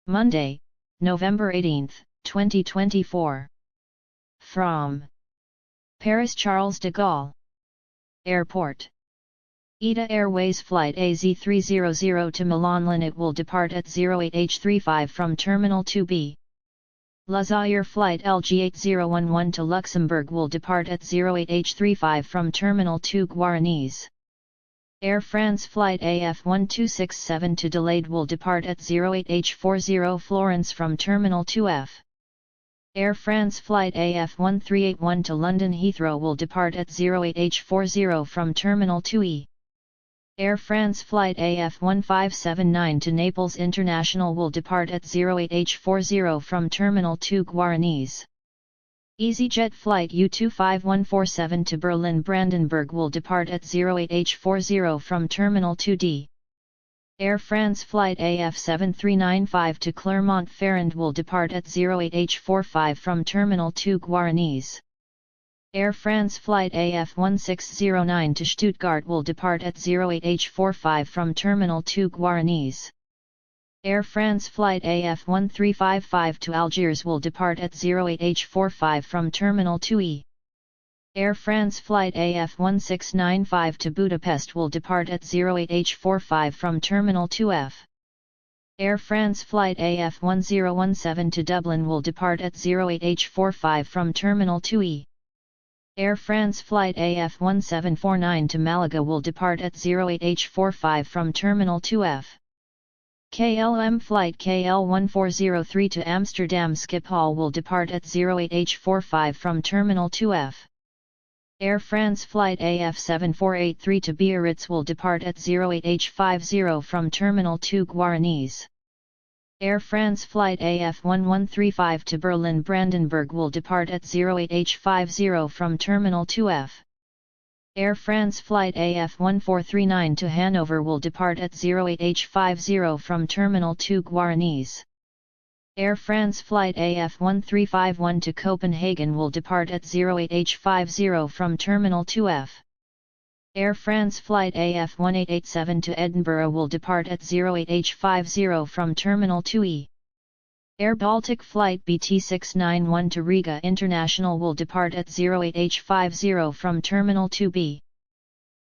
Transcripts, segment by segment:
Monday, November 18, 2024. From Paris Charles de Gaulle Airport. ITA Airways Flight AZ300 to Milan. It will depart at 08H35 from Terminal 2B. La Zaire Flight LG8011 to Luxembourg will depart at 08H35 from Terminal 2 Guaranese. Air France Flight AF1267 to Delayed will depart at 08H40 Florence from Terminal 2F. Air France Flight AF1381 to London Heathrow will depart at 08H40 from Terminal 2E. Air France Flight AF1579 to Naples International will depart at 08H40 from Terminal 2 Guaranese. EasyJet Flight U25147 to Berlin Brandenburg will depart at 08H40 from Terminal 2D. Air France Flight AF7395 to Clermont-Ferrand will depart at 08H45 from Terminal 2 Guaranese. Air France Flight AF1609 to Stuttgart will depart at 08H45 from Terminal 2 Guaranese. Air France Flight AF1355 to Algiers will depart at 08H45 from Terminal 2E. Air France Flight AF1695 to Budapest will depart at 08H45 from Terminal 2F. Air France Flight AF1017 to Dublin will depart at 08H45 from Terminal 2E. Air France Flight AF1749 to Malaga will depart at 08H45 from Terminal 2F. KLM Flight KL1403 to Amsterdam Schiphol will depart at 08H45 from Terminal 2F. Air France Flight AF7483 to Biarritz will depart at 08H50 from Terminal 2 Guaranese. Air France Flight AF1135 to Berlin Brandenburg will depart at 08H50 from Terminal 2F. Air France Flight AF1439 to Hanover will depart at 08H50 from Terminal 2 Guaranese. Air France Flight AF1351 to Copenhagen will depart at 08H50 from Terminal 2F. Air France Flight AF1887 to Edinburgh will depart at 08H50 from Terminal 2E. Air Baltic Flight BT691 to Riga International will depart at 08H50 from Terminal 2B.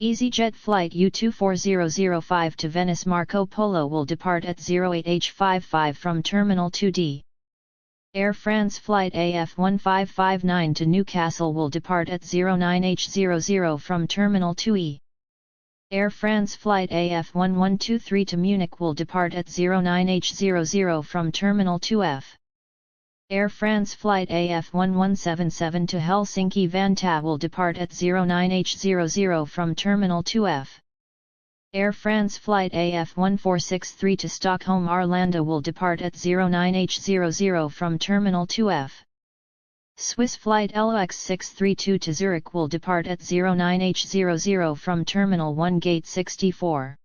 EasyJet Flight U24005 to Venice Marco Polo will depart at 08H55 from Terminal 2D. Air France Flight AF1559 to Newcastle will depart at 09H00 from Terminal 2E. Air France Flight AF1123 to Munich will depart at 09H00 from Terminal 2F. Air France Flight AF1177 to Helsinki Vantaa will depart at 09H00 from Terminal 2F. Air France Flight AF1463 to Stockholm Arlanda will depart at 09H00 from Terminal 2F. Swiss Flight LOX632 to Zurich will depart at 09H00 from Terminal 1 Gate 64.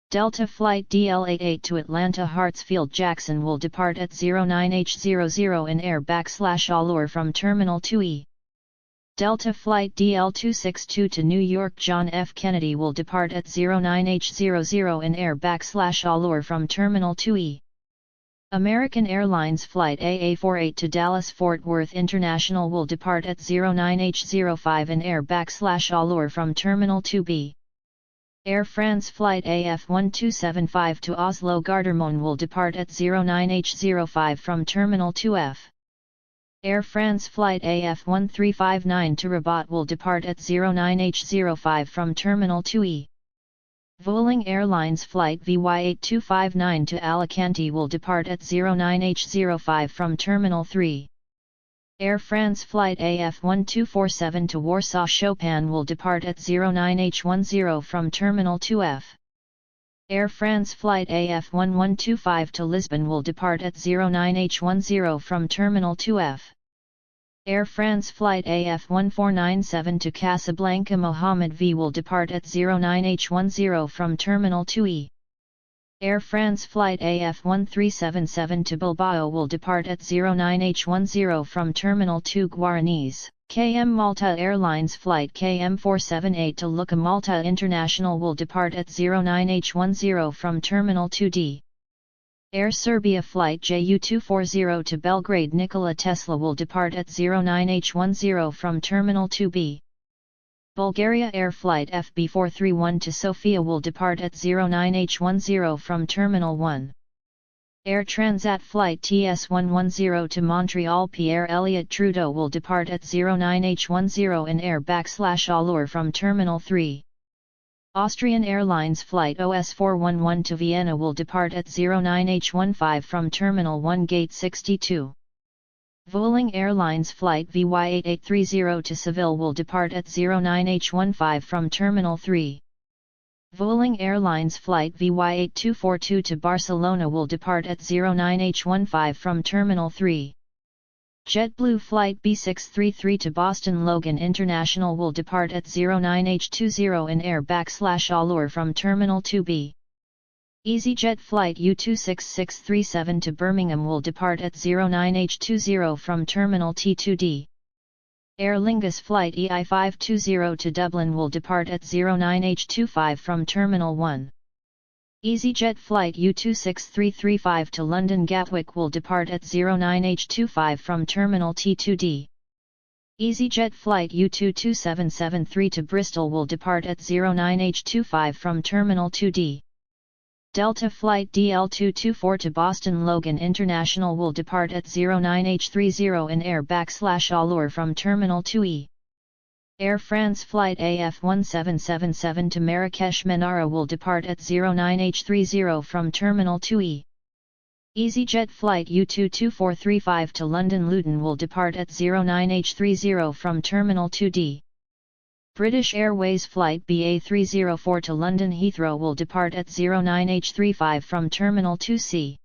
Delta Flight DL88 to Atlanta Hartsfield Jackson will depart at 09H00 in air/Allure from Terminal 2E. Delta Flight DL262 to New York John F. Kennedy will depart at 09H00 in air/Allure from Terminal 2E. American Airlines Flight AA48 to Dallas-Fort Worth International will depart at 09H05 in air/Allure from Terminal 2B. Air France Flight AF1275 to Oslo Gardermoen will depart at 09H05 from Terminal 2F. Air France Flight AF1359 to Rabat will depart at 09H05 from Terminal 2E. Vueling Airlines Flight VY8259 to Alicante will depart at 09H05 from Terminal 3. Air France Flight AF1247 to Warsaw Chopin will depart at 09H10 from Terminal 2F. Air France Flight AF1125 to Lisbon will depart at 09H10 from Terminal 2F. Air France Flight AF1497 to Casablanca Mohammed V will depart at 09H10 from Terminal 2E. Air France Flight AF1377 to Bilbao will depart at 09H10 from Terminal 2 Guaranese. KM Malta Airlines Flight KM478 to Lucca Malta International will depart at 09H10 from Terminal 2D. Air Serbia flight JU240 to Belgrade Nikola Tesla will depart at 09H10 from Terminal 2B. Bulgaria Air flight FB431 to Sofia will depart at 09H10 from Terminal 1. Air Transat flight TS110 to Montreal Pierre Elliott Trudeau will depart at 09H10 in Air/Allure from Terminal 3. Austrian Airlines flight OS411 to Vienna will depart at 09H15 from Terminal 1 Gate 62. Vueling Airlines flight VY8830 to Seville will depart at 09H15 from Terminal 3. Vueling Airlines flight VY8242 to Barcelona will depart at 09H15 from Terminal 3. JetBlue flight B633 to Boston Logan International will depart at 09H20 in Air/Allure from Terminal 2B. EasyJet flight U26637 to Birmingham will depart at 09H20 from Terminal T2D. Aer Lingus flight EI520 to Dublin will depart at 09H25 from Terminal 1. EasyJet flight U26335 to London Gatwick will depart at 09H25 from Terminal T2D. EasyJet flight U22773 to Bristol will depart at 09H25 from Terminal 2D. Delta flight DL224 to Boston Logan International will depart at 09H30 in Air/Allure from Terminal 2E. Air France flight AF1777 to Marrakesh Menara will depart at 09H30 from Terminal 2E. EasyJet flight U22435 to London Luton will depart at 09H30 from Terminal 2D. British Airways flight BA304 to London Heathrow will depart at 09H35 from Terminal 2C.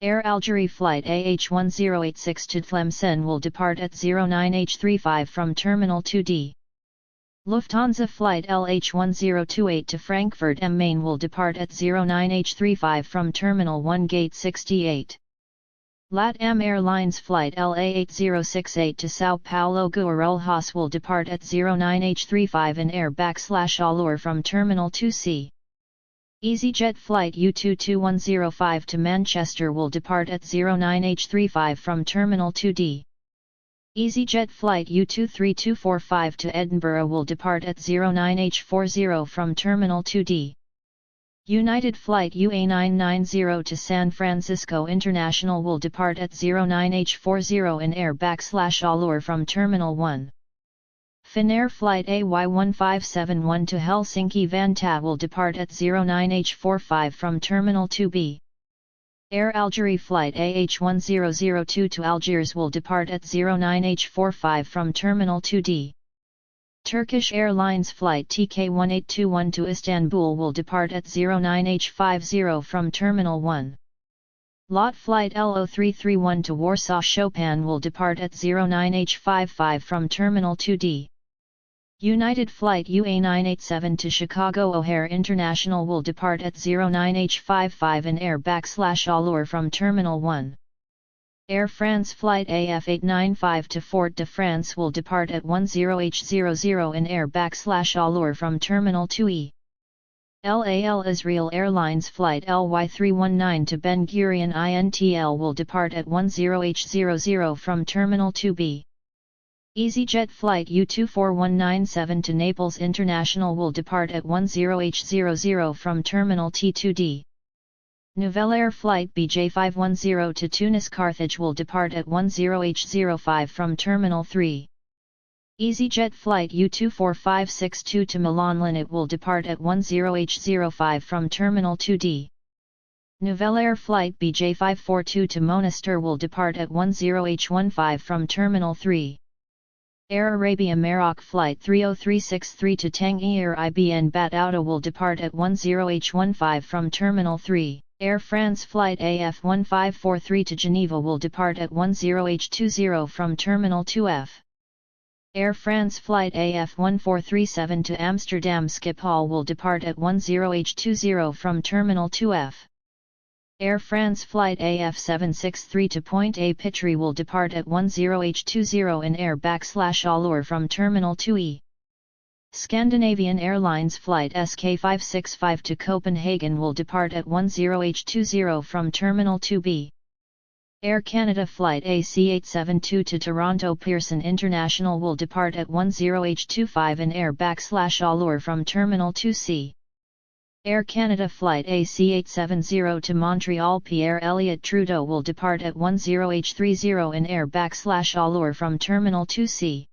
Air Algerie flight AH1086 to Tlemcen will depart at 09H35 from Terminal 2D. Lufthansa flight LH1028 to Frankfurt am Main will depart at 09H35 from Terminal 1 Gate 68. LATAM Airlines flight LA8068 to Sao Paulo Guarulhos will depart at 09H35 in Air/Allure from Terminal 2C. EasyJet flight U22105 to Manchester will depart at 09H35 from Terminal 2D. EasyJet flight U23245 to Edinburgh will depart at 09H40 from Terminal 2D. United flight UA990 to San Francisco International will depart at 09H40 in Air/Allure from Terminal 1. Finnair flight AY1571 to Helsinki Vantaa will depart at 09H45 from Terminal 2B. Air Algerie flight AH1002 to Algiers will depart at 09H45 from Terminal 2D. Turkish Airlines flight TK1821 to Istanbul will depart at 09H50 from Terminal 1. LOT flight LO331 to Warsaw Chopin will depart at 09H55 from Terminal 2D. United flight UA987 to Chicago O'Hare International will depart at 09H55 in Air/Allure from Terminal 1. Air France flight AF895 to Fort de France will depart at 10H00 in Air/Allure from Terminal 2E. LAL Israel Airlines flight LY319 to Ben Gurion INTL will depart at 10H00 from Terminal 2B. EasyJet flight U24197 to Naples International will depart at 10H00 from Terminal T2D. Nouvelle Air flight BJ510 to Tunis Carthage will depart at 10H05 from Terminal 3. EasyJet flight U24562 to Milan Linate will depart at 10H05 from Terminal 2D. Nouvelle Air flight BJ542 to Monastir will depart at 10H15 from Terminal 3. Air Arabia Maroc flight 30363 to Tangier Ibn Battuta will depart at 10H15 from Terminal 3. Air France flight AF1543 to Geneva will depart at 10H20 from Terminal 2F. Air France flight AF1437 to Amsterdam Schiphol will depart at 10H20 from Terminal 2F. Air France flight AF763 to Pointe-à-Pitre will depart at 10H20 in Air/Allure from Terminal 2E. Scandinavian Airlines Flight SK565 to Copenhagen will depart at 10H20 from Terminal 2B. Air Canada Flight AC872 to Toronto Pearson International will depart at 10H25 in Air/Allure from Terminal 2C. Air Canada Flight AC870 to Montreal Pierre Elliott Trudeau will depart at 10H30 in Air/Allure from Terminal 2C.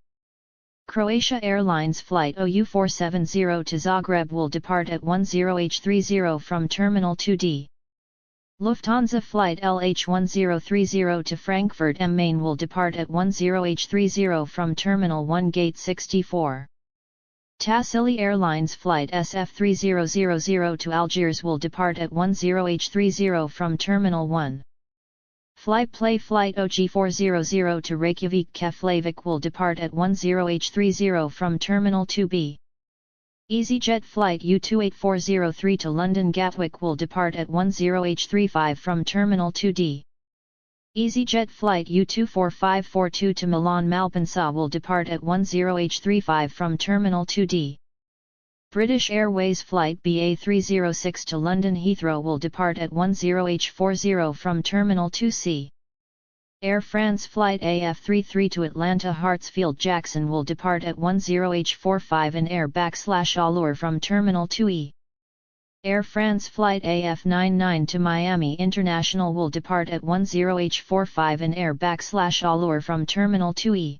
Croatia Airlines Flight OU470 to Zagreb will depart at 10H30 from Terminal 2D. Lufthansa Flight LH1030 to Frankfurt am Main will depart at 10H30 from Terminal 1 Gate 64. Tassili Airlines Flight SF3000 to Algiers will depart at 10H30 from Terminal 1. Flyplay Flight OG400 to Reykjavik Keflavik will depart at 10H30 from Terminal 2B. EasyJet Flight U28403 to London Gatwick will depart at 10H35 from Terminal 2D. EasyJet Flight U24542 to Milan Malpensa will depart at 10H35 from Terminal 2D. British Airways Flight BA306 to London Heathrow will depart at 10H40 from Terminal 2C. Air France Flight AF33 to Atlanta Hartsfield Jackson will depart at 10H45 in Air/Allure from Terminal 2E. Air France Flight AF99 to Miami International will depart at 10H45 in Air/Allure from Terminal 2E.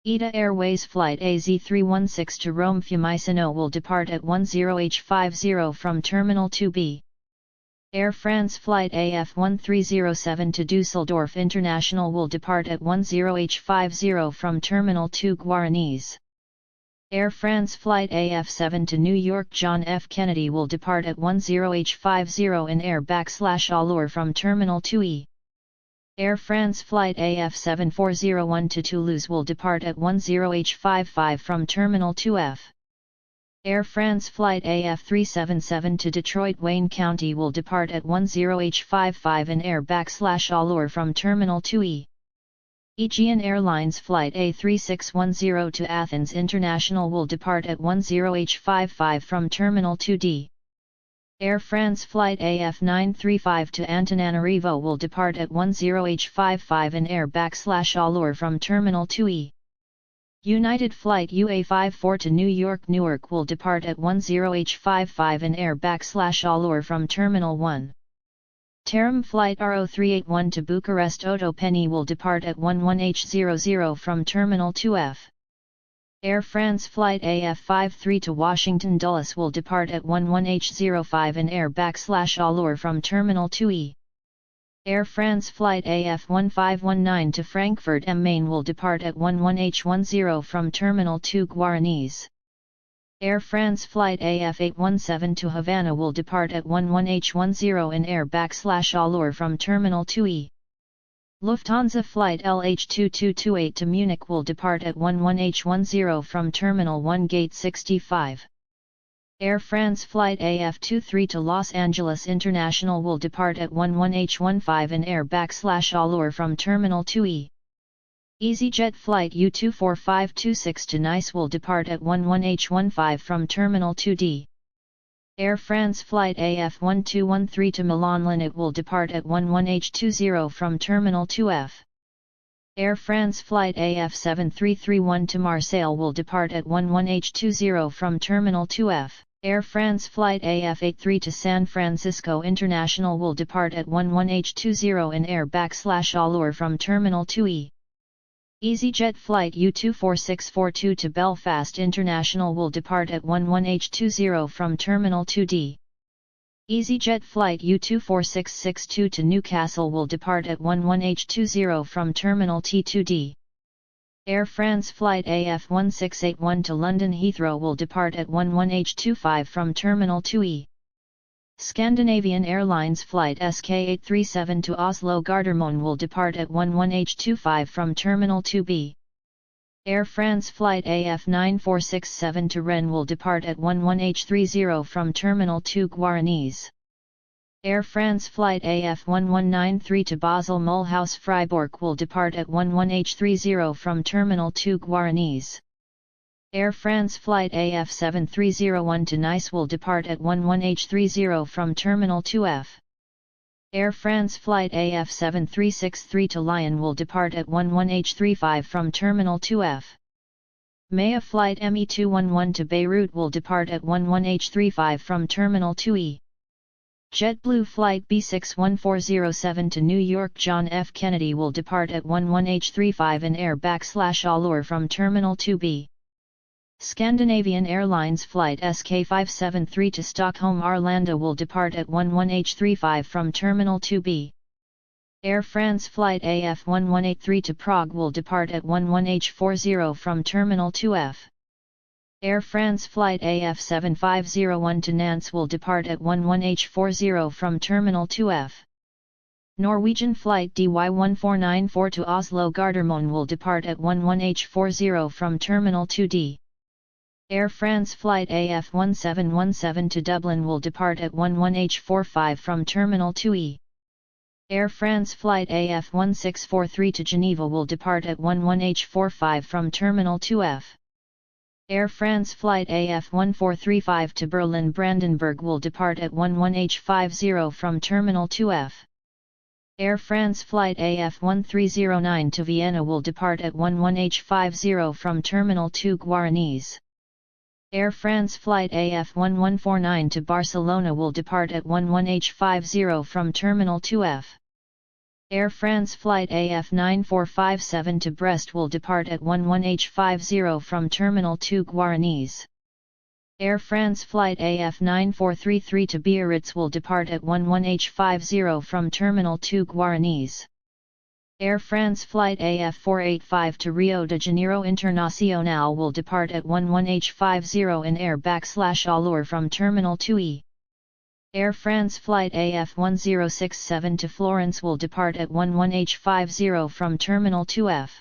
ITA Airways Flight AZ316 to Rome Fiumicino will depart at 10H50 from Terminal 2B. Air France Flight AF1307 to Düsseldorf International will depart at 10H50 from Terminal 2 Guaranese. Air France Flight AF7 to New York John F. Kennedy will depart at 10H50 in Air/Allure from Terminal 2E. Air France Flight AF7401 to Toulouse will depart at 10H55 from Terminal 2F. Air France Flight AF377 to Detroit Wayne County will depart at 10H55 in Air/Allure from Terminal 2E. Aegean Airlines Flight A3610 to Athens International will depart at 10H55 from Terminal 2D. Air France Flight AF935 to Antananarivo will depart at 10H55 in Air/Allure from Terminal 2E. United Flight UA54 to New York Newark will depart at 10H55 in Air/Allure from Terminal 1. Tarim Flight RO381 to Bucharest Otopeni will depart at 11H00 from Terminal 2F. Air France Flight AF53 to Washington Dulles will depart at 11H05 in Air/Allure from Terminal 2E. Air France Flight AF1519 to Frankfurt am Main will depart at 11H10 from Terminal 2 Guaranese. Air France Flight AF817 to Havana will depart at 11H10 in Air/Allure from Terminal 2E. Lufthansa Flight LH2228 to Munich will depart at 11H10 from Terminal 1 Gate 65. Air France Flight AF23 to Los Angeles International will depart at 11H15 in Air/Allure from Terminal 2E. EasyJet Flight U24526 to Nice will depart at 11H15 from Terminal 2D. Air France Flight AF1213 to Milan Linate will depart at 11H20 from Terminal 2F. Air France Flight AF7331 to Marseille will depart at 11H20 from Terminal 2F. Air France Flight AF83 to San Francisco International will depart at 11H20 in Air/Allure from Terminal 2E. EasyJet Flight U24642 to Belfast International will depart at 11H20 from Terminal 2D. EasyJet Flight U24662 to Newcastle will depart at 11H20 from Terminal T2D. Air France Flight AF1681 to London Heathrow will depart at 11H25 from Terminal 2E. Scandinavian Airlines Flight SK837 to Oslo Gardermoen will depart at 11H25 from Terminal 2B. Air France Flight AF9467 to Rennes will depart at 11H30 from Terminal 2 Guaranese. Air France Flight AF1193 to Basel Mulhouse Freiburg will depart at 11H30 from Terminal 2 Guaranese. Air France flight AF7301 to Nice will depart at 11H30 from Terminal 2F. Air France flight AF7363 to Lyon will depart at 11H35 from Terminal 2F. Maya flight ME211 to Beirut will depart at 11H35 from Terminal 2E. JetBlue flight B61407 to New York John F. Kennedy will depart at 11H35 in air/Allure from Terminal 2B. Scandinavian Airlines flight SK573 to Stockholm Arlanda will depart at 11H35 from Terminal 2B. Air France flight AF1183 to Prague will depart at 11H40 from Terminal 2F. Air France flight AF7501 to Nantes will depart at 11H40 from Terminal 2F. Norwegian flight DY1494 to Oslo Gardermoen will depart at 11H40 from Terminal 2D. Air France flight AF1717 to Dublin will depart at 11H45 from Terminal 2E. Air France flight AF1643 to Geneva will depart at 11H45 from Terminal 2F. Air France flight AF1435 to Berlin-Brandenburg will depart at 11H50 from Terminal 2F. Air France flight AF1309 to Vienna will depart at 11H50 from Terminal 2 Guaranese. Air France flight AF1149 to Barcelona will depart at 11H50 from Terminal 2F. Air France flight AF9457 to Brest will depart at 11H50 from Terminal 2 Guaranese. Air France flight AF9433 to Biarritz will depart at 11H50 from Terminal 2 Guaranese. Air France flight AF485 to Rio de Janeiro Internacional will depart at 11H50 in air/Allure from Terminal 2E. Air France flight AF1067 to Florence will depart at 11H50 from Terminal 2F.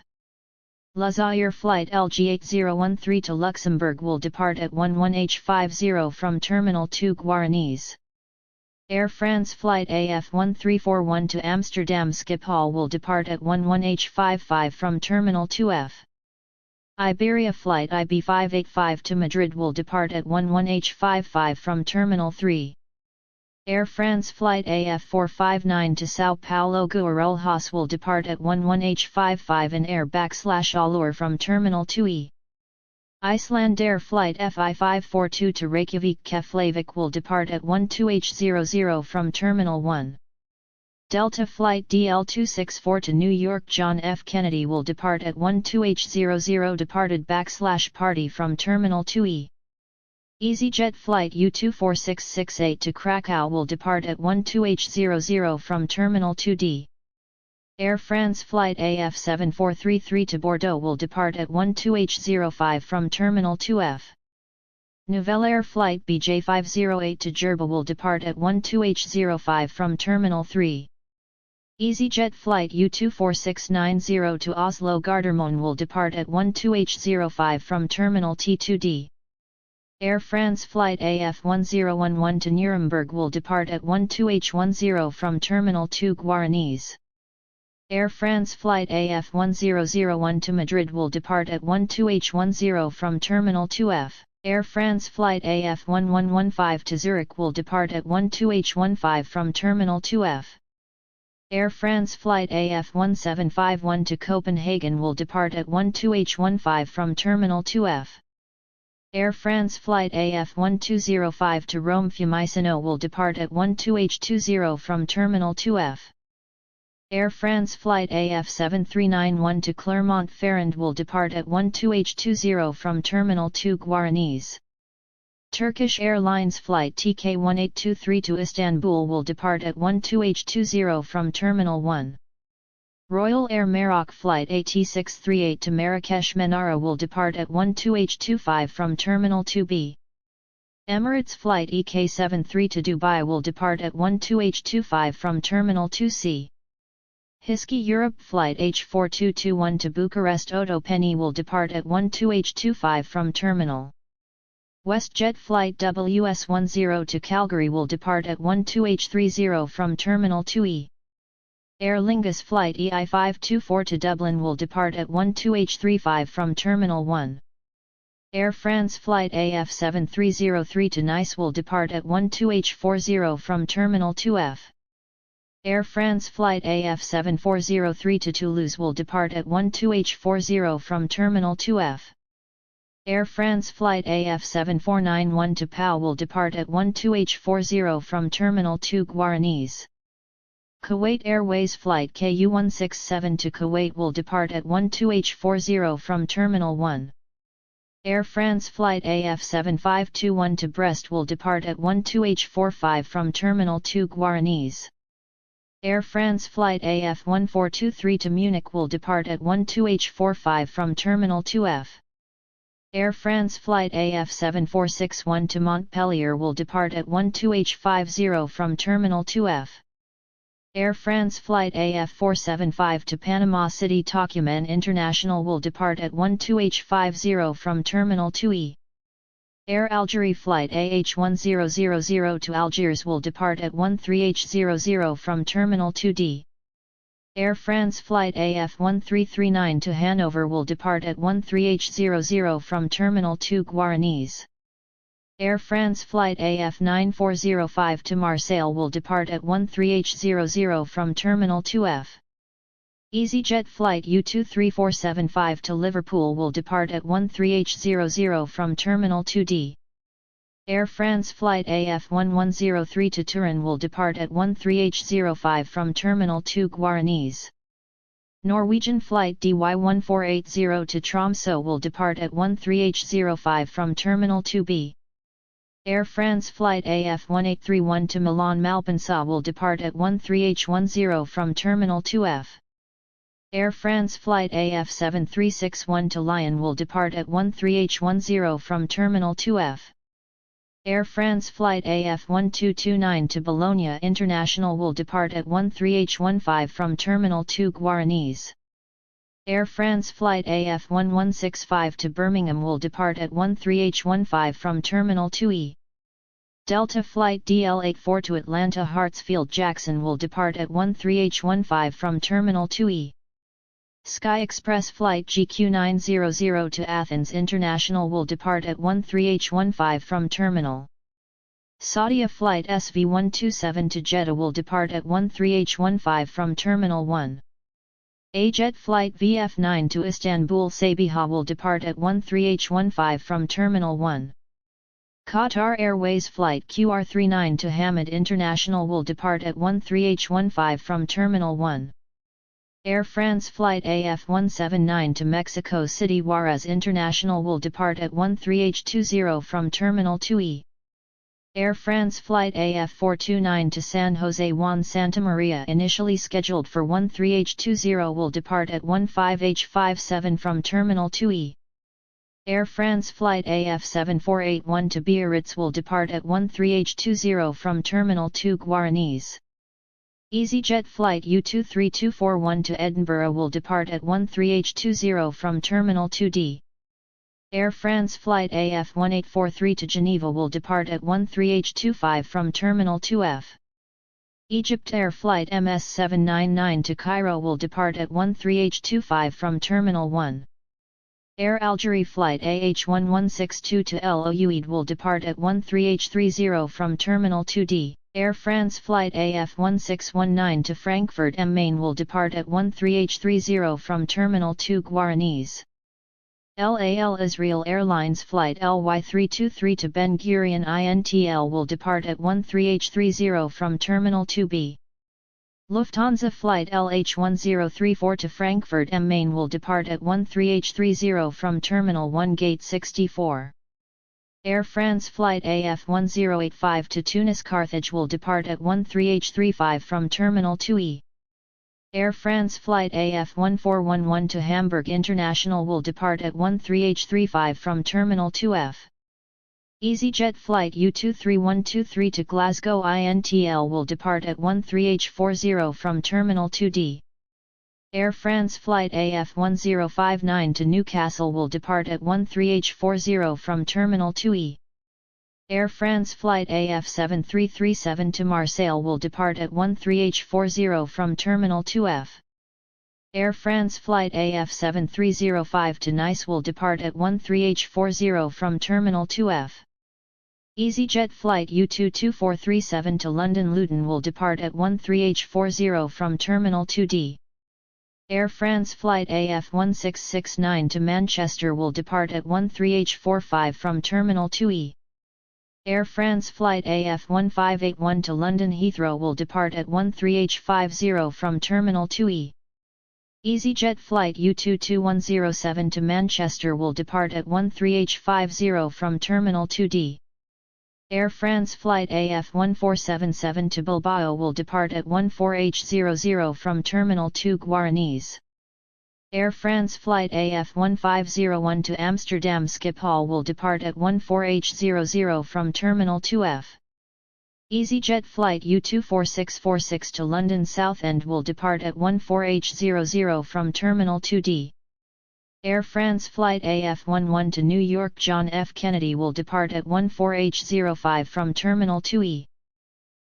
Lusair flight LG8013 to Luxembourg will depart at 11H50 from Terminal 2 Guaranese. Air France flight AF1341 to Amsterdam Schiphol will depart at 11H55 from Terminal 2F. Iberia flight IB585 to Madrid will depart at 11H55 from Terminal 3. Air France flight AF459 to Sao Paulo Guarulhos will depart at 11H55 in air/Allure from Terminal 2E. Icelandair flight FI542 to Reykjavik Keflavik will depart at 12H00 from Terminal 1. Delta flight DL264 to New York John F. Kennedy will depart at 12H00 departed/party from Terminal 2E. EasyJet flight U24668 to Krakow will depart at 12H00 from Terminal 2D. Air France flight AF7433 to Bordeaux will depart at 12H05 from Terminal 2F. Nouvelle Air flight BJ508 to Jerba will depart at 12H05 from Terminal 3. EasyJet flight U24690 to Oslo Gardermoen will depart at 12H05 from Terminal T2D. Air France flight AF1011 to Nuremberg will depart at 12H10 from Terminal 2 Guaranese. Air France flight AF1001 to Madrid will depart at 12H10 from Terminal 2F. Air France flight AF1115 to Zurich will depart at 12H15 from Terminal 2F. Air France flight AF1751 to Copenhagen will depart at 12H15 from Terminal 2F. Air France flight AF1205 to Rome Fiumicino will depart at 12H20 from Terminal 2F. Air France flight AF7391 to Clermont-Ferrand will depart at 12H20 from Terminal 2 Guaranese. Turkish Airlines flight TK1823 to Istanbul will depart at 12H20 from Terminal 1. Royal Air Maroc flight AT638 to Marrakesh Menara will depart at 12H25 from Terminal 2B. Emirates flight EK73 to Dubai will depart at 12H25 from Terminal 2C. Hizki Europe flight H4221 to Bucharest Otopeni will depart at 12H25 from Terminal. WestJet flight WS10 to Calgary will depart at 12H30 from Terminal 2E. Aer Lingus flight EI524 to Dublin will depart at 12H35 from Terminal 1. Air France Flight AF7303 to Nice will depart at 12H40 from Terminal 2F. Air France Flight AF7403 to Toulouse will depart at 12H40 from Terminal 2F. Air France Flight AF7491 to Pau will depart at 12H40 from Terminal 2 Guaranese. Kuwait Airways Flight KU167 to Kuwait will depart at 12H40 from Terminal 1. Air France Flight AF7521 to Brest will depart at 12H45 from Terminal 2 Guaranese. Air France Flight AF1423 to Munich will depart at 12H45 from Terminal 2F. Air France Flight AF7461 to Montpellier will depart at 12H50 from Terminal 2F. Air France Flight AF475 to Panama City Tocumen International will depart at 12H50 from Terminal 2E. Air Algerie Flight AH1000 to Algiers will depart at 13H00 from Terminal 2D. Air France Flight AF1339 to Hanover will depart at 13H00 from Terminal 2 Guaranese. Air France Flight AF9405 to Marseille will depart at 13H00 from Terminal 2F. EasyJet Flight U23475 to Liverpool will depart at 13H00 from Terminal 2D. Air France Flight AF1103 to Turin will depart at 13H05 from Terminal 2 Guaranese. Norwegian Flight DY1480 to Tromsø will depart at 13H05 from Terminal 2B. Air France Flight AF1831 to Milan Malpensa will depart at 13H10 from Terminal 2F. Air France Flight AF7361 to Lyon will depart at 13H10 from Terminal 2F. Air France Flight AF1229 to Bologna International will depart at 13H15 from Terminal 2 Guaranese. Air France Flight AF1165 to Birmingham will depart at 13H15 from Terminal 2E. Delta Flight DL84 to Atlanta Hartsfield Jackson will depart at 13H15 from Terminal 2E. Sky Express Flight GQ900 to Athens International will depart at 13H15 from Terminal. Saudia Flight SV127 to Jeddah will depart at 13H15 from Terminal 1. AJet Flight VF9 to Istanbul Sabiha will depart at 13H15 from Terminal 1. Qatar Airways Flight QR39 to Hamad International will depart at 13H15 from Terminal 1. Air France Flight AF179 to Mexico City Juarez International will depart at 13H20 from Terminal 2E. Air France Flight AF429 to San Jose Juan Santa Maria initially scheduled for 13H20 will depart at 15H57 from Terminal 2E. Air France Flight AF7481 to Biarritz will depart at 13H20 from Terminal 2 Guaranese. EasyJet Flight U23241 to Edinburgh will depart at 13H20 from Terminal 2D. Air France Flight AF1843 to Geneva will depart at 13H25 from Terminal 2F. Egypt Air Flight MS799 to Cairo will depart at 13H25 from Terminal 1. Air Algerie Flight AH1162 to El Oud will depart at 13H30 from Terminal 2D. Air France Flight AF1619 to Frankfurt am Main will depart at 13H30 from Terminal 2 Guaranese. LAL Israel Airlines Flight LY323 to Ben Gurion INTL will depart at 13H30 from Terminal 2B. Lufthansa Flight LH1034 to Frankfurt am Main will depart at 13H30 from Terminal 1 Gate 64. Air France Flight AF1085 to Tunis Carthage will depart at 13H35 from Terminal 2E. Air France Flight AF1411 to Hamburg International will depart at 13H35 from Terminal 2F. EasyJet Flight U23123 to Glasgow INTL will depart at 13H40 from Terminal 2D. Air France Flight AF1059 to Newcastle will depart at 13H40 from Terminal 2E. Air France Flight AF7337 to Marseille will depart at 13H40 from Terminal 2F. Air France Flight AF7305 to Nice will depart at 13H40 from Terminal 2F. EasyJet Flight U22437 to London Luton will depart at 13H40 from Terminal 2D. Air France Flight AF1669 to Manchester will depart at 13H45 from Terminal 2E. Air France Flight AF1581 to London Heathrow will depart at 13H50 from Terminal 2E. EasyJet Flight U22107 to Manchester will depart at 13H50 from Terminal 2D. Air France Flight AF1477 to Bilbao will depart at 14H00 from Terminal 2 Guaranese. Air France Flight AF1501 to Amsterdam Schiphol will depart at 14H00 from Terminal 2F. EasyJet Flight U24646 to London Southend will depart at 14H00 from Terminal 2D. Air France Flight AF11 to New York John F. Kennedy will depart at 14H05 from Terminal 2E.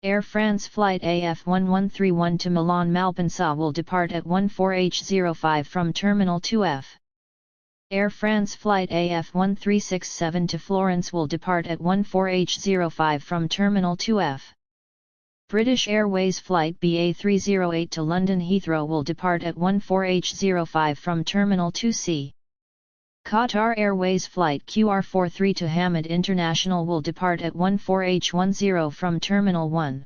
Air France Flight AF1131 to Milan Malpensa will depart at 14H05 from Terminal 2F. Air France Flight AF1367 to Florence will depart at 14H05 from Terminal 2F. British Airways Flight BA308 to London Heathrow will depart at 14H05 from Terminal 2C. Qatar Airways Flight QR43 to Hamad International will depart at 14H10 from Terminal 1.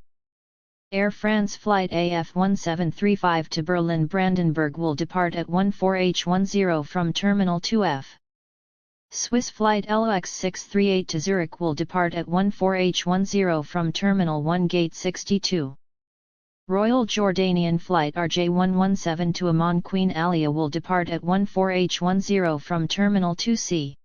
Air France Flight AF1735 to Berlin Brandenburg will depart at 14H10 from Terminal 2F. Swiss Flight LOX638 to Zurich will depart at 14H10 from Terminal 1 Gate 62. Royal Jordanian Flight RJ117 to Amman Queen Alia will depart at 14H10 from Terminal 2C.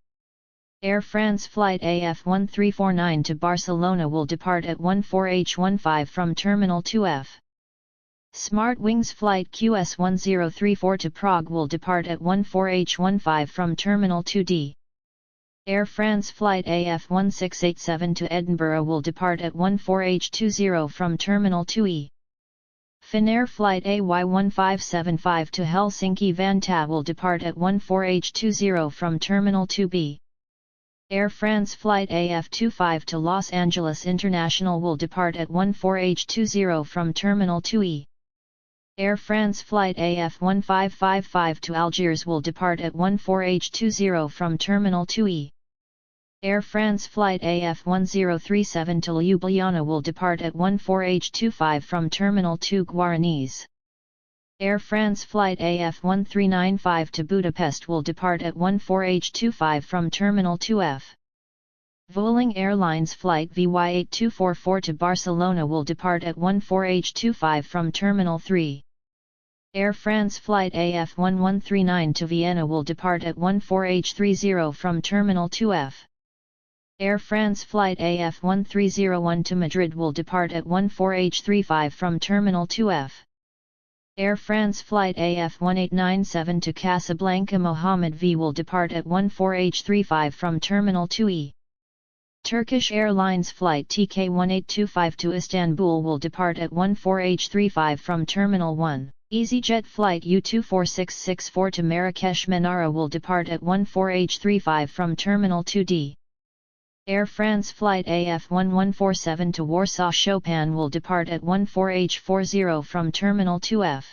Air France Flight AF1349 to Barcelona will depart at 14H15 from Terminal 2F. Smart Wings Flight QS1034 to Prague will depart at 14H15 from Terminal 2D. Air France Flight AF1687 to Edinburgh will depart at 14H20 from Terminal 2E. Finnair Flight AY1575 to Helsinki Vantaa will depart at 14H20 from Terminal 2B. Air France Flight AF25 to Los Angeles International will depart at 14H20 from Terminal 2E. Air France Flight AF1555 to Algiers will depart at 14H20 from Terminal 2E. Air France Flight AF1037 to Ljubljana will depart at 14H25 from Terminal 2 Guaranese. Air France Flight AF1395 to Budapest will depart at 14H25 from Terminal 2F. Vueling Airlines Flight VY8244 to Barcelona will depart at 14H25 from Terminal 3. Air France Flight AF1139 to Vienna will depart at 14H30 from Terminal 2F. Air France Flight AF1301 to Madrid will depart at 14H35 from Terminal 2F. Air France Flight AF1897 to Casablanca Mohammed V will depart at 14H35 from Terminal 2E. Turkish Airlines Flight TK1825 to Istanbul will depart at 14H35 from Terminal 1. EasyJet Flight U24664 to Marrakesh Menara will depart at 14H35 from Terminal 2D. Air France Flight AF1147 to Warsaw Chopin will depart at 14H40 from Terminal 2F.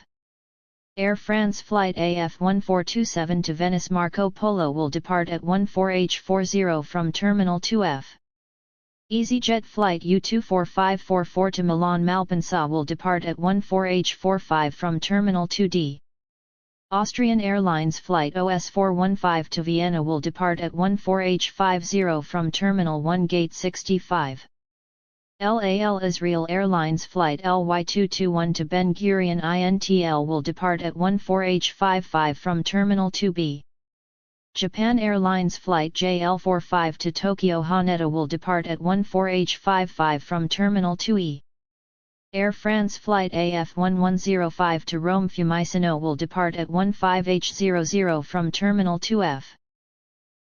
Air France Flight AF1427 to Venice Marco Polo will depart at 14H40 from Terminal 2F. EasyJet Flight U24544 to Milan Malpensa will depart at 14H45 from Terminal 2D. Austrian Airlines Flight OS415 to Vienna will depart at 14H50 from Terminal 1 Gate 65. LAL Israel Airlines Flight LY221 to Ben Gurion INTL will depart at 14H55 from Terminal 2B. Japan Airlines Flight JL45 to Tokyo Haneda will depart at 14H55 from Terminal 2E. Air France Flight AF1105 to Rome Fiumicino will depart at 15H00 from Terminal 2F.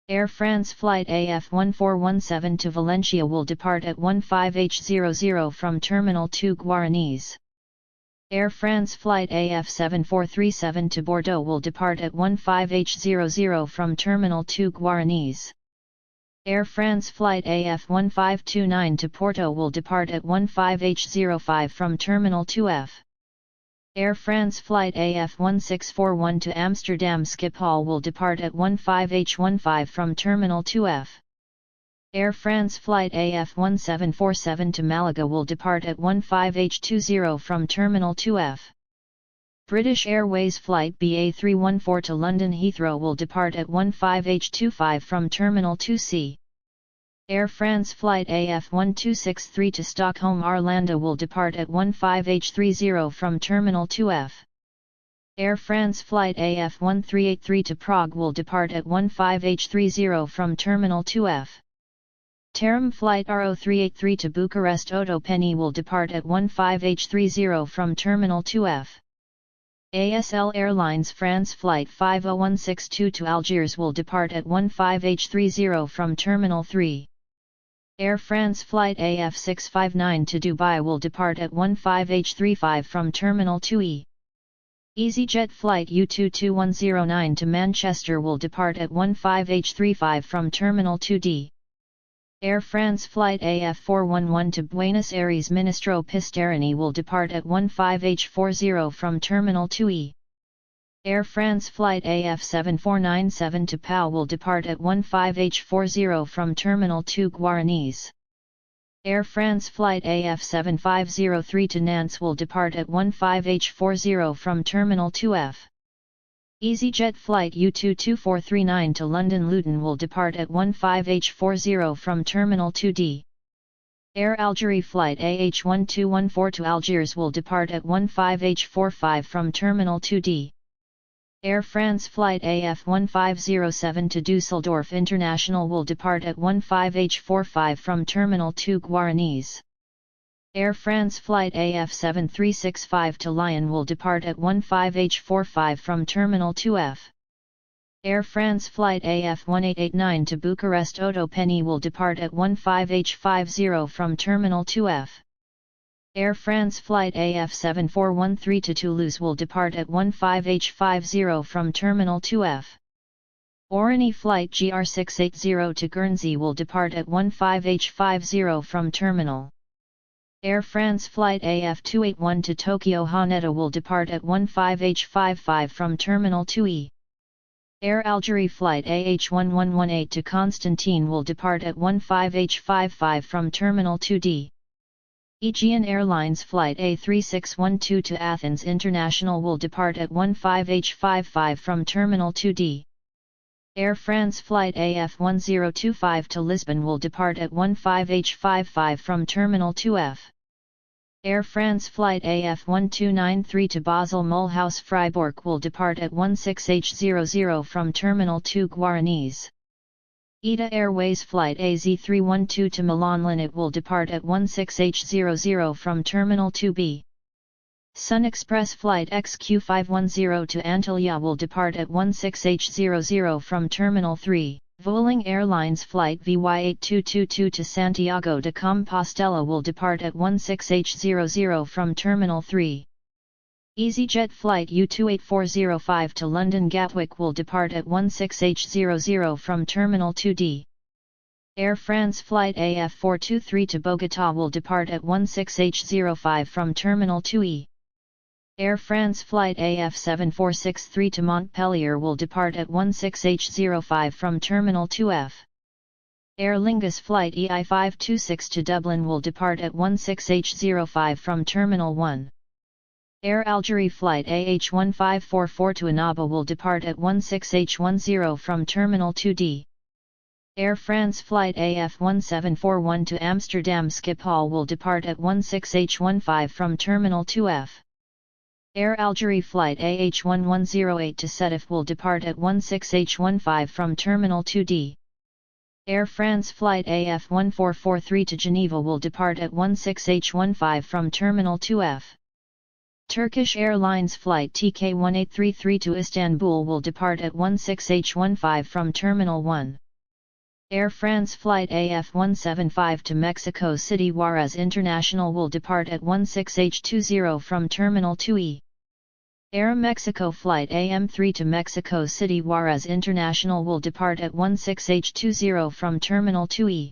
Air France Flight AF1417 to Valencia will depart at 15H00 from Terminal 2 Guaranese. Air France Flight AF7437 to Bordeaux will depart at 15H00 from Terminal 2 Guaranese. Air France Flight AF1529 to Porto will depart at 15H05 from Terminal 2F. Air France Flight AF1641 to Amsterdam Schiphol will depart at 15H15 from Terminal 2F. Air France Flight AF1747 to Malaga will depart at 15H20 from Terminal 2F. British Airways Flight BA314 to London Heathrow will depart at 15H25 from Terminal 2C. Air France Flight AF1263 to Stockholm Arlanda will depart at 15H30 from Terminal 2F. Air France Flight AF1383 to Prague will depart at 15H30 from Terminal 2F. Tarim Flight RO383 to Bucharest Otopeni will depart at 15H30 from Terminal 2F. ASL Airlines France Flight 50162 to Algiers will depart at 15H30 from Terminal 3. Air France Flight AF659 to Dubai will depart at 15H35 from Terminal 2E. EasyJet Flight U22109 to Manchester will depart at 15H35 from Terminal 2D. Air France Flight AF411 to Buenos Aires Ministro Pistarini will depart at 15H40 from Terminal 2E. Air France Flight AF7497 to Pau will depart at 15H40 from Terminal 2 Guaranese. Air France Flight AF7503 to Nantes will depart at 15H40 from Terminal 2F. EasyJet Flight U22439 to London Luton will depart at 15H40 from Terminal 2D. Air Algerie Flight AH1214 to Algiers will depart at 15H45 from Terminal 2D. Air France Flight AF1507 to Düsseldorf International will depart at 15H45 from Terminal 2 Guaranese. Air France Flight AF7365 to Lyon will depart at 15H45 from Terminal 2F. Air France Flight AF1889 to Bucharest Otopeni will depart at 15H50 from Terminal 2F. Air France Flight AF7413 to Toulouse will depart at 15H50 from Terminal 2F. Orly Flight GR680 to Guernsey will depart at 15H50 from Terminal. Air France Flight AF281 to Tokyo Haneda will depart at 15H55 from Terminal 2E. Air Algerie Flight AH1118 to Constantine will depart at 15H55 from Terminal 2D. Aegean Airlines Flight A3612 to Athens International will depart at 15H55 from Terminal 2D. Air France Flight AF1025 to Lisbon will depart at 15H55 from Terminal 2F. Air France Flight AF1293 to Basel Mulhouse Freiburg will depart at 16H00 from Terminal 2 Guaranese. ITA Airways Flight AZ312 to Milan Linate will depart at 16H00 from Terminal 2B. Sun Express Flight XQ510 to Antalya will depart at 16H00 from Terminal 3. Vueling Airlines Flight VY8222 to Santiago de Compostela will depart at 16H00 from Terminal 3. EasyJet Flight U28405 to London Gatwick will depart at 16H00 from Terminal 2D. Air France Flight AF423 to Bogotá will depart at 16H05 from Terminal 2E. Air France Flight AF7463 to Montpellier will depart at 16H05 from Terminal 2F. Aer Lingus Flight EI526 to Dublin will depart at 16H05 from Terminal 1. Air Algerie Flight AH1544 to Annaba will depart at 16H10 from Terminal 2D. Air France Flight AF1741 to Amsterdam Schiphol will depart at 16H15 from Terminal 2F. Air Algerie Flight AH1108 to Sétif will depart at 16H15 from Terminal 2D. Air France Flight AF1443 to Geneva will depart at 16H15 from Terminal 2F. Turkish Airlines Flight TK1833 to Istanbul will depart at 16H15 from Terminal 1. Air France Flight AF175 to Mexico City Juarez International will depart at 16H20 from Terminal 2E. Aeromexico Flight AM3 to Mexico City Juarez International will depart at 16H20 from Terminal 2E.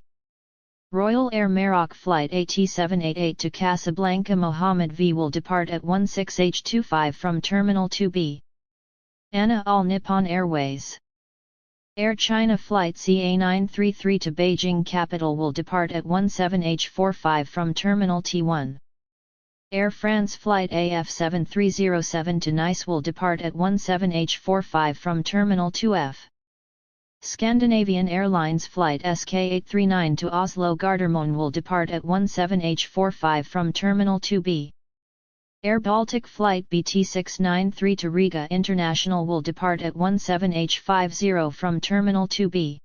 Royal Air Maroc Flight AT788 to Casablanca Mohammed V will depart at 16H25 from Terminal 2B. ANA All Nippon Airways. Air China Flight CA933 to Beijing Capital will depart at 17H45 from Terminal T1. Air France Flight AF7307 to Nice will depart at 17H45 from Terminal 2F. Scandinavian Airlines Flight SK839 to Oslo Gardermoen will depart at 17H45 from Terminal 2B. Air Baltic Flight BT693 to Riga International will depart at 17H50 from Terminal 2B.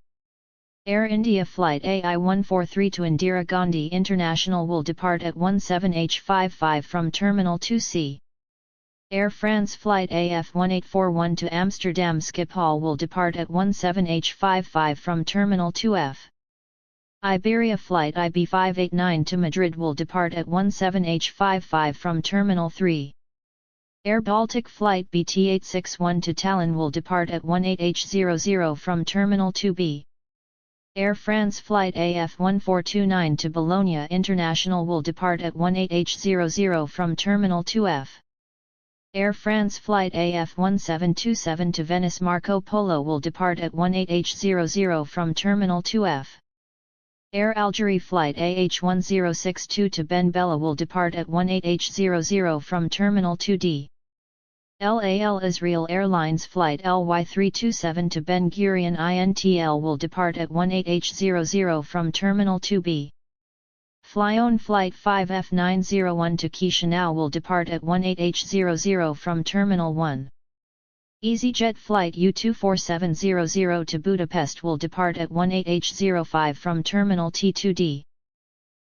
Air India Flight AI143 to Indira Gandhi International will depart at 17H55 from Terminal 2C. Air France Flight AF1841 to Amsterdam Schiphol will depart at 17H55 from Terminal 2F. Iberia Flight IB589 to Madrid will depart at 17H55 from Terminal 3. Air Baltic Flight BT861 to Tallinn will depart at 18H00 from Terminal 2B. Air France Flight AF1429 to Bologna International will depart at 18H00 from Terminal 2F. Air France Flight AF1727 to Venice Marco Polo will depart at 18H00 from Terminal 2F. Air Algerie Flight AH1062 to Ben Bella will depart at 18H00 from Terminal 2D. LAL Israel Airlines Flight LY327 to Ben Gurion INTL will depart at 18H00 from Terminal 2B. Flyon Flight 5F901 to Chisinau will depart at 18H00 from Terminal 1. EasyJet Flight U24700 to Budapest will depart at 18H05 from Terminal T2D.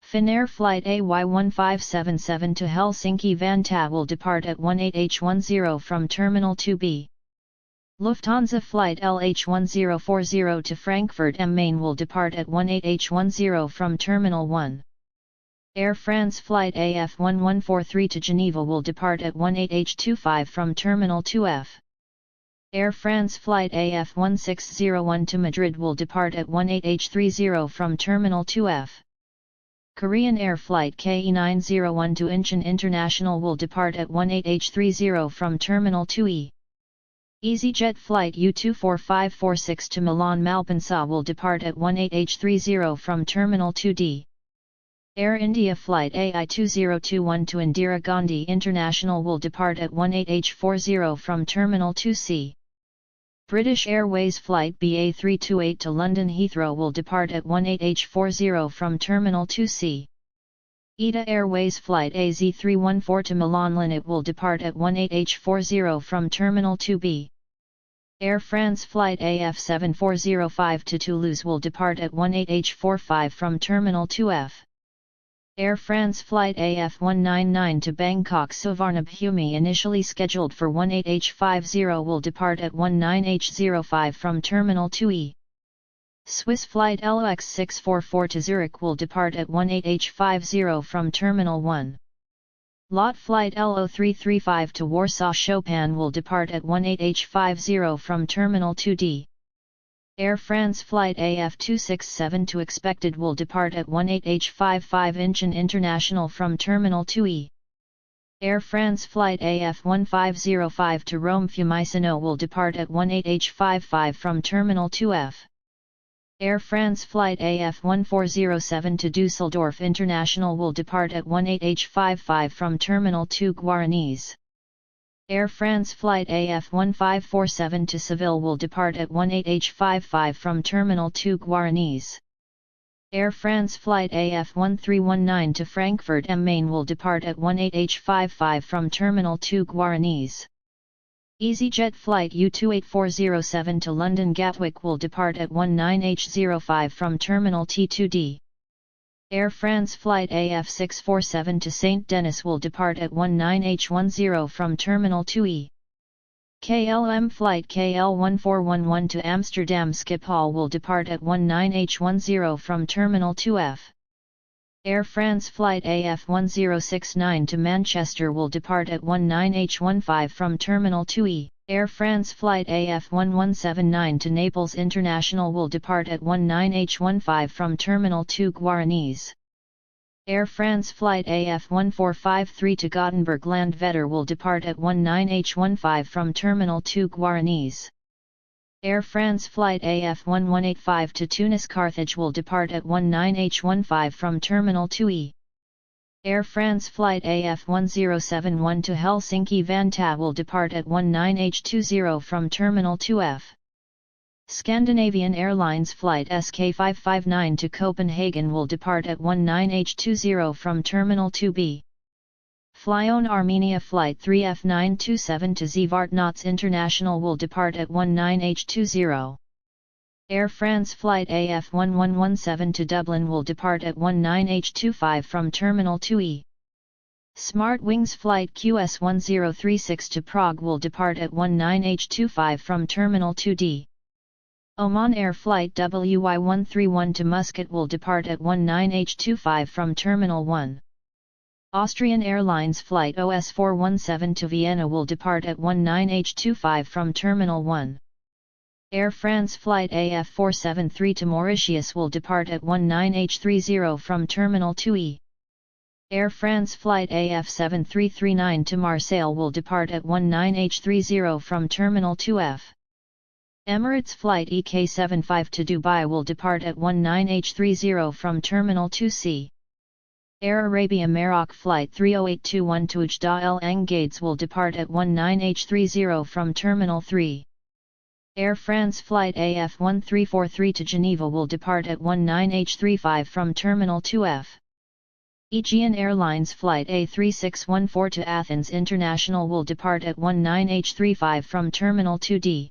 Finnair Flight AY1577 to Helsinki Vantaa will depart at 18H10 from Terminal 2B. Lufthansa Flight LH1040 to Frankfurt am Main will depart at 18H10 from Terminal 1. Air France Flight AF1143 to Geneva will depart at 18H25 from Terminal 2F. Air France Flight AF1601 to Madrid will depart at 18H30 from Terminal 2F. Korean Air Flight KE901 to Incheon International will depart at 18H30 from Terminal 2E. EasyJet Flight U24546 to Milan Malpensa will depart at 18H30 from Terminal 2D. Air India Flight AI2021 to Indira Gandhi International will depart at 18H40 from Terminal 2C. British Airways Flight BA328 to London Heathrow will depart at 18H40 from Terminal 2C. ITA Airways Flight AZ314 to Milan Linate will depart at 18H40 from Terminal 2B. Air France Flight AF7405 to Toulouse will depart at 18H45 from Terminal 2F. Air France Flight AF199 to Bangkok Suvarnabhumi initially scheduled for 18H50 will depart at 19H05 from Terminal 2E. Swiss Flight LOX644 to Zurich will depart at 18H50 from Terminal 1. LOT Flight LO335 to Warsaw Chopin will depart at 18H50 from Terminal 2D. Air France Flight AF267 to Expected will depart at 18H55 Incheon International from Terminal 2E. Air France Flight AF1505 to Rome Fiumicino will depart at 18H55 from Terminal 2F. Air France Flight AF1407 to Düsseldorf International will depart at 18H55 from Terminal 2 Guaranese. Air France Flight AF1547 to Seville will depart at 18H55 from Terminal 2 Guaranese. Air France Flight AF1319 to Frankfurt am Main will depart at 18H55 from Terminal 2 Guaranese. EasyJet Flight U28407 to London Gatwick will depart at 19H05 from Terminal T2D. Air France Flight AF647 to St. Denis will depart at 19H10 from Terminal 2E. KLM flight KL1411 to Amsterdam Schiphol will depart at 19H10 from Terminal 2F. Air France flight AF1069 to Manchester will depart at 19H15 from Terminal 2E. Air France flight AF1179 to Naples International will depart at 19H15 from Terminal 2 Guaranese. Air France flight AF1453 to Gothenburg Landvetter will depart at 19H15 from Terminal 2 Guaranese. Air France flight AF1185 to Tunis Carthage will depart at 19H15 from Terminal 2E. Air France flight AF1071 to Helsinki Vantaa will depart at 19H20 from Terminal 2F. Scandinavian Airlines flight SK559 to Copenhagen will depart at 19H20 from Terminal 2B. Flyon Armenia flight 3F927 to Zvartnots International will depart at 19H20. Air France flight AF1117 to Dublin will depart at 19H25 from Terminal 2E. SmartWings flight QS1036 to Prague will depart at 19H25 from Terminal 2D. Oman Air flight WY131 to Muscat will depart at 19H25 from Terminal 1. Austrian Airlines flight OS417 to Vienna will depart at 19H25 from Terminal 1. Air France flight AF473 to Mauritius will depart at 19H30 from Terminal 2E. Air France flight AF7339 to Marseille will depart at 19H30 from Terminal 2F. Emirates flight EK75 to Dubai will depart at 19H30 from Terminal 2C. Air Arabia Maroc flight 30821 to Oujda El Angades will depart at 19H30 from Terminal 3. Air France flight AF1343 to Geneva will depart at 19H35 from Terminal 2F. Aegean Airlines flight A3614 to Athens International will depart at 19H35 from Terminal 2D.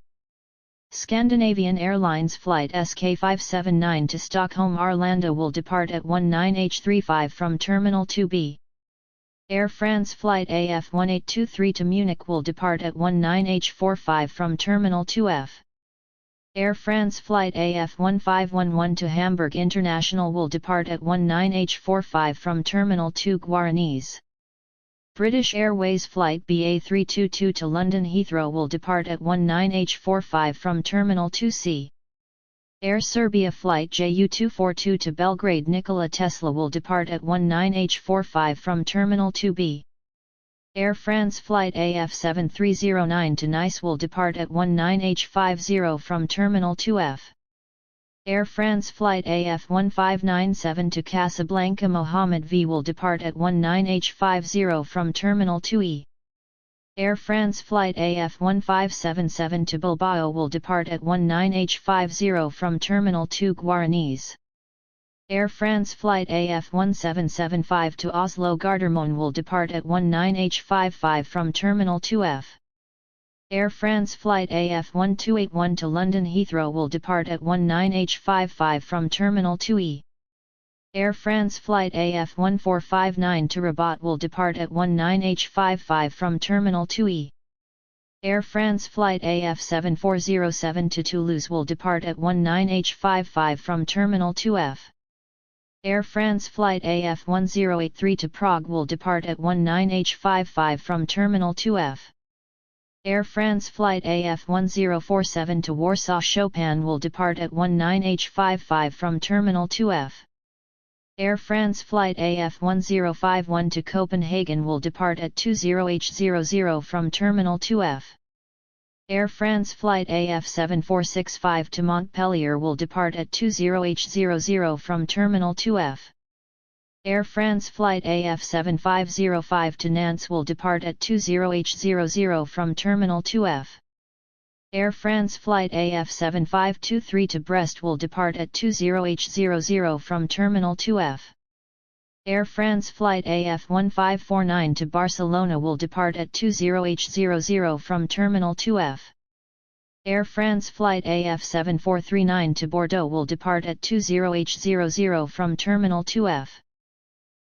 Scandinavian Airlines flight SK579 to Stockholm Arlanda will depart at 19H35 from Terminal 2B. Air France flight AF1823 to Munich will depart at 19H45 from Terminal 2F. Air France flight AF1511 to Hamburg International will depart at 19H45 from Terminal 2 Guaranese. British Airways flight BA322 to London Heathrow will depart at 19H45 from Terminal 2C. Air Serbia flight JU242 to Belgrade Nikola Tesla will depart at 19H45 from Terminal 2B. Air France flight AF7309 to Nice will depart at 19H50 from Terminal 2F. Air France flight AF1597 to Casablanca Mohammed V will depart at 19H50 from Terminal 2E. Air France flight AF1577 to Bilbao will depart at 19H50 from Terminal 2 Guaranese. Air France flight AF1775 to Oslo Gardermoen will depart at 19H55 from Terminal 2F. Air France flight AF1281 to London Heathrow will depart at 19H55 from Terminal 2E. Air France flight AF1459 to Rabat will depart at 19H55 from Terminal 2E. Air France flight AF7407 to Toulouse will depart at 19H55 from Terminal 2F. Air France flight AF1083 to Prague will depart at 19H55 from Terminal 2F. Air France flight AF1047 to Warsaw Chopin will depart at 19H55 from Terminal 2F. Air France flight AF1051 to Copenhagen will depart at 20H00 from Terminal 2F. Air France flight AF7465 to Montpellier will depart at 20H00 from Terminal 2F. Air France flight AF7505 to Nantes will depart at 20H00 from Terminal 2F. Air France flight AF7523 to Brest will depart at 20H00 from Terminal 2F. Air France flight AF1549 to Barcelona will depart at 20H00 from Terminal 2F. Air France flight AF7439 to Bordeaux will depart at 20H00 from Terminal 2F.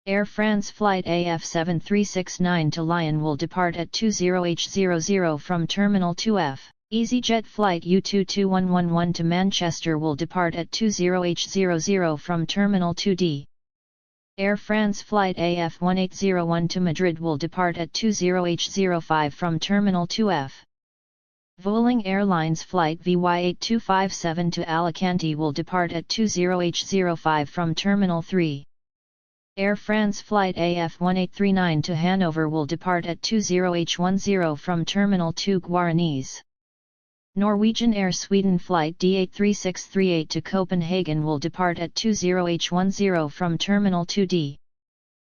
Air France Flight AF7369 to Lyon will depart at 20h00 from Terminal 2F. EasyJet Flight U22111 to Manchester will depart at 20h00 from Terminal 2D. Air France Flight AF1801 to Madrid will depart at 20h05 from Terminal 2F. Vueling Airlines Flight VY8257 to Alicante will depart at 20h05 from Terminal 3. Air France Flight AF1839 to Hanover will depart at 20h10 from Terminal 2 Guaranese. Norwegian Air Sweden Flight D83638 to Copenhagen will depart at 20h10 from Terminal 2D.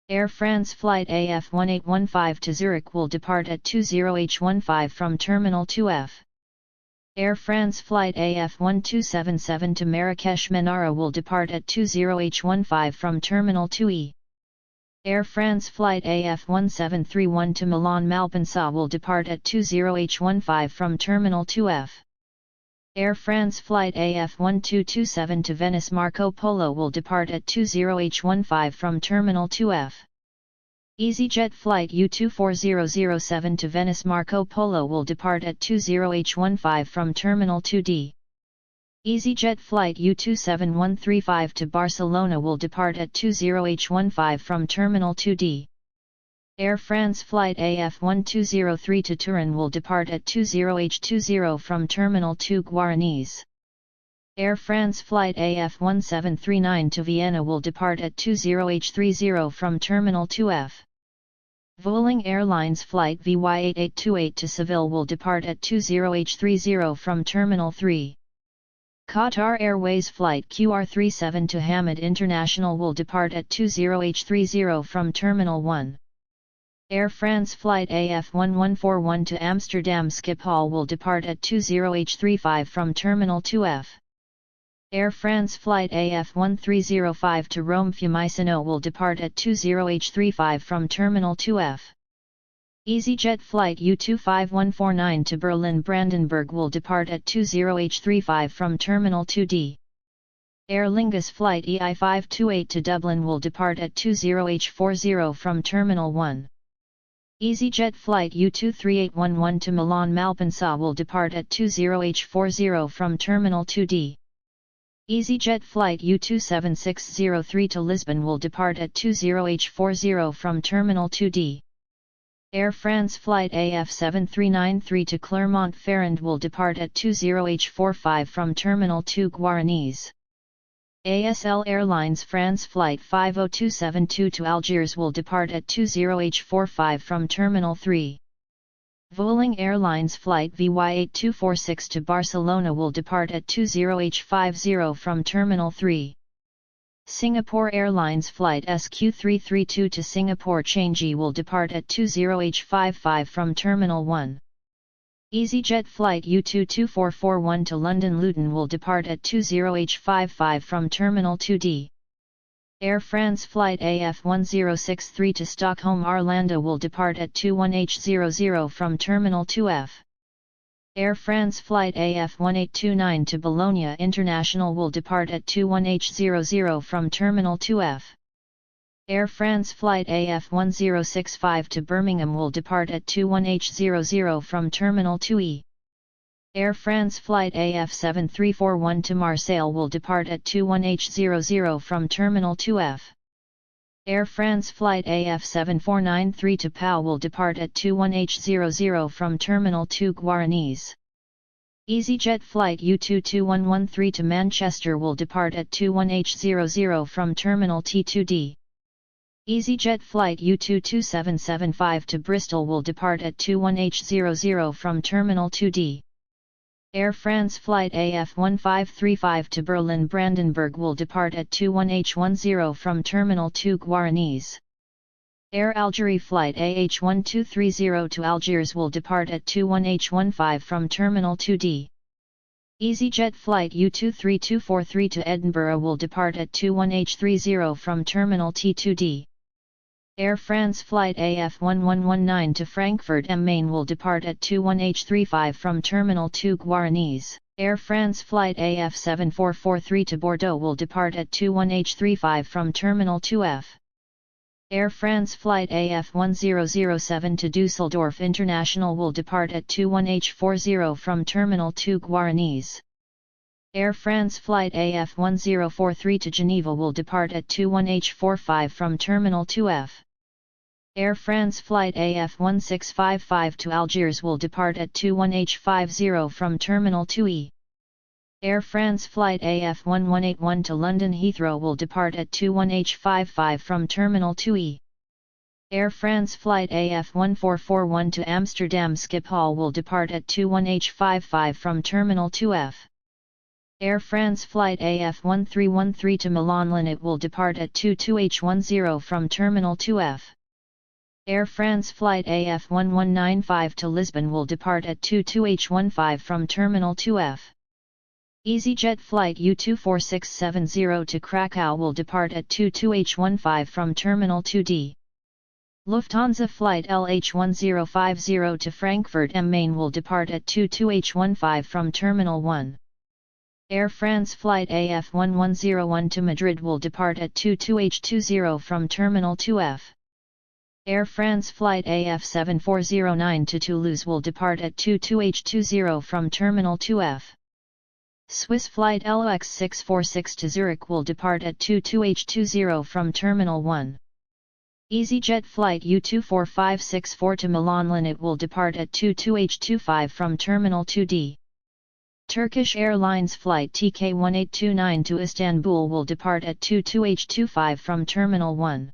Air France Flight AF1815 to Zurich will depart at 20h15 from Terminal 2F. Air France Flight AF1277 to Marrakesh Menara will depart at 20h15 from Terminal 2E. Air France Flight AF1731 to Milan Malpensa will depart at 20h15 from Terminal 2F. Air France Flight AF1227 to Venice Marco Polo will depart at 20h15 from Terminal 2F. EasyJet Flight U24007 to Venice Marco Polo will depart at 20h15 from Terminal 2D. EasyJet Flight U27135 to Barcelona will depart at 20h15 from Terminal 2D. Air France Flight AF1203 to Turin will depart at 20h20 from Terminal 2 Guaranese. Air France Flight AF1739 to Vienna will depart at 20h30 from Terminal 2F. Vueling Airlines Flight VY8828 to Seville will depart at 20h30 from Terminal 3. Qatar Airways Flight QR37 to Hamad International will depart at 20h30 from Terminal 1. Air France Flight AF1141 to Amsterdam Schiphol will depart at 20h35 from Terminal 2F. Air France Flight AF1305 to Rome Fiumicino will depart at 20h35 from Terminal 2F. EasyJet Flight U25149 to Berlin Brandenburg will depart at 20h35 from Terminal 2D. Aer Lingus Flight EI528 to Dublin will depart at 20h40 from Terminal 1. EasyJet Flight U23811 to Milan Malpensa will depart at 20h40 from Terminal 2D. EasyJet Flight U27603 to Lisbon will depart at 20h40 from Terminal 2D. Air France Flight AF7393 to Clermont-Ferrand will depart at 20h45 from Terminal 2 Guaranese. ASL Airlines France Flight 50272 to Algiers will depart at 20h45 from Terminal 3. Vueling Airlines Flight VY8246 to Barcelona will depart at 20h50 from Terminal 3. Singapore Airlines Flight SQ332 to Singapore Changi will depart at 20h55 from Terminal 1. EasyJet Flight U22441 to London Luton will depart at 20h55 from Terminal 2D. Air France Flight AF1063 to Stockholm Arlanda will depart at 21h00 from Terminal 2F. Air France Flight AF1829 to Bologna International will depart at 21h00 from Terminal 2F. Air France Flight AF1065 to Birmingham will depart at 21h00 from Terminal 2E. Air France Flight AF7341 to Marseille will depart at 21h00 from Terminal 2F. Air France Flight AF7493 to Pau will depart at 21h00 from Terminal 2 Guaranese. EasyJet Flight U22113 to Manchester will depart at 21h00 from Terminal T2D. EasyJet Flight U22775 to Bristol will depart at 21h00 from Terminal 2D. Air France Flight AF1535 to Berlin Brandenburg will depart at 21h10 from Terminal 2 Guaranese. Air Algerie Flight AH1230 to Algiers will depart at 21h15 from Terminal 2D. EasyJet Flight U23243 to Edinburgh will depart at 21h30 from Terminal T2D. Air France Flight AF1119 to Frankfurt am Main will depart at 21h35 from Terminal 2 Guaranese. Air France Flight AF7443 to Bordeaux will depart at 21h35 from Terminal 2F. Air France flight AF1007 to Düsseldorf International will depart at 21h40 from Terminal 2 Guaranese. Air France flight AF1043 to Geneva will depart at 21h45 from Terminal 2F. Air France flight AF1655 to Algiers will depart at 21h50 from Terminal 2E. Air France flight AF1181 to London Heathrow will depart at 21h55 from Terminal 2E. Air France flight AF1441 to Amsterdam Schiphol will depart at 21h55 from Terminal 2F. Air France flight AF1313 to Milan Linate will depart at 22h10 from Terminal 2F. Air France flight AF1195 to Lisbon will depart at 22h15 from Terminal 2F. EasyJet flight U24670 to Krakow will depart at 22h15 from Terminal 2D. Lufthansa flight LH1050 to Frankfurt am Main will depart at 22h15 from Terminal 1. Air France flight AF1101 to Madrid will depart at 22h20 from Terminal 2F. Air France flight AF7409 to Toulouse will depart at 22h20 from Terminal 2F. Swiss flight LOX646 to Zurich will depart at 22h20 from Terminal 1. EasyJet flight U24564 to Milan Linate will depart at 22h25 from Terminal 2D. Turkish Airlines flight TK1829 to Istanbul will depart at 22h25 from Terminal 1.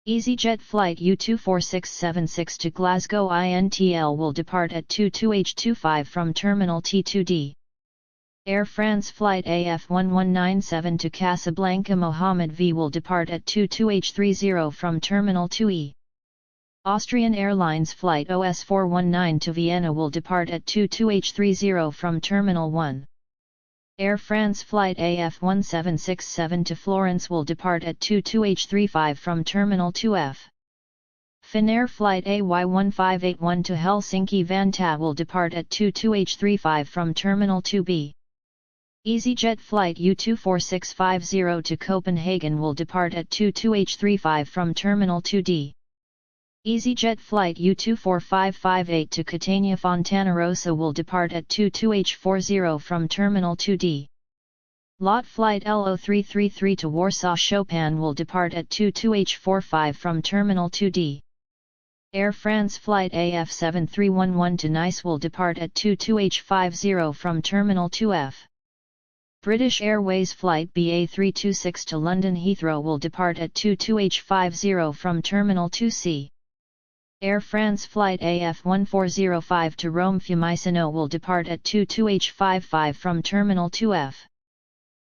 EasyJet flight U24676 to Glasgow INTL will depart at 22h25 from Terminal T2D. Air France flight AF1197 to Casablanca Mohammed V will depart at 22h30 from Terminal 2E. Austrian Airlines flight OS419 to Vienna will depart at 22h30 from Terminal 1. Air France flight AF1767 to Florence will depart at 22h35 from Terminal 2F. Finnair flight AY1581 to Helsinki Vantaa will depart at 22h35 from Terminal 2B. EasyJet flight U24650 to Copenhagen will depart at 22h35 from Terminal 2D. EasyJet flight U24558 to Catania Fontanarossa will depart at 22h40 from Terminal 2D. LOT flight LO333 to Warsaw Chopin will depart at 22h45 from Terminal 2D. Air France flight AF7311 to Nice will depart at 22h50 from Terminal 2F. British Airways flight BA326 to London Heathrow will depart at 22h50 from Terminal 2C. Air France flight AF1405 to Rome Fiumicino will depart at 22h55 from Terminal 2F.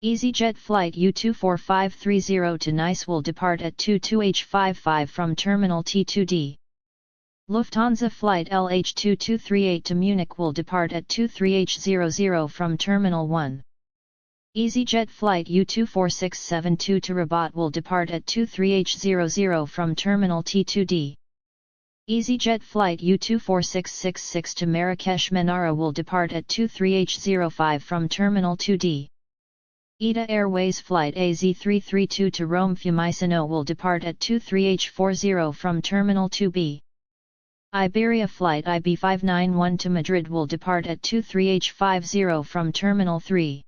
EasyJet flight U24530 to Nice will depart at 22h55 from Terminal T2D. Lufthansa flight LH2238 to Munich will depart at 23h00 from Terminal 1. EasyJet flight U24672 to Rabat will depart at 23h00 from Terminal T2D. EasyJet flight U24666 to Marrakesh Menara will depart at 23h05 from Terminal 2D. ITA Airways flight AZ332 to Rome Fiumicino will depart at 23h40 from Terminal 2B. Iberia flight IB591 to Madrid will depart at 23h50 from Terminal 3.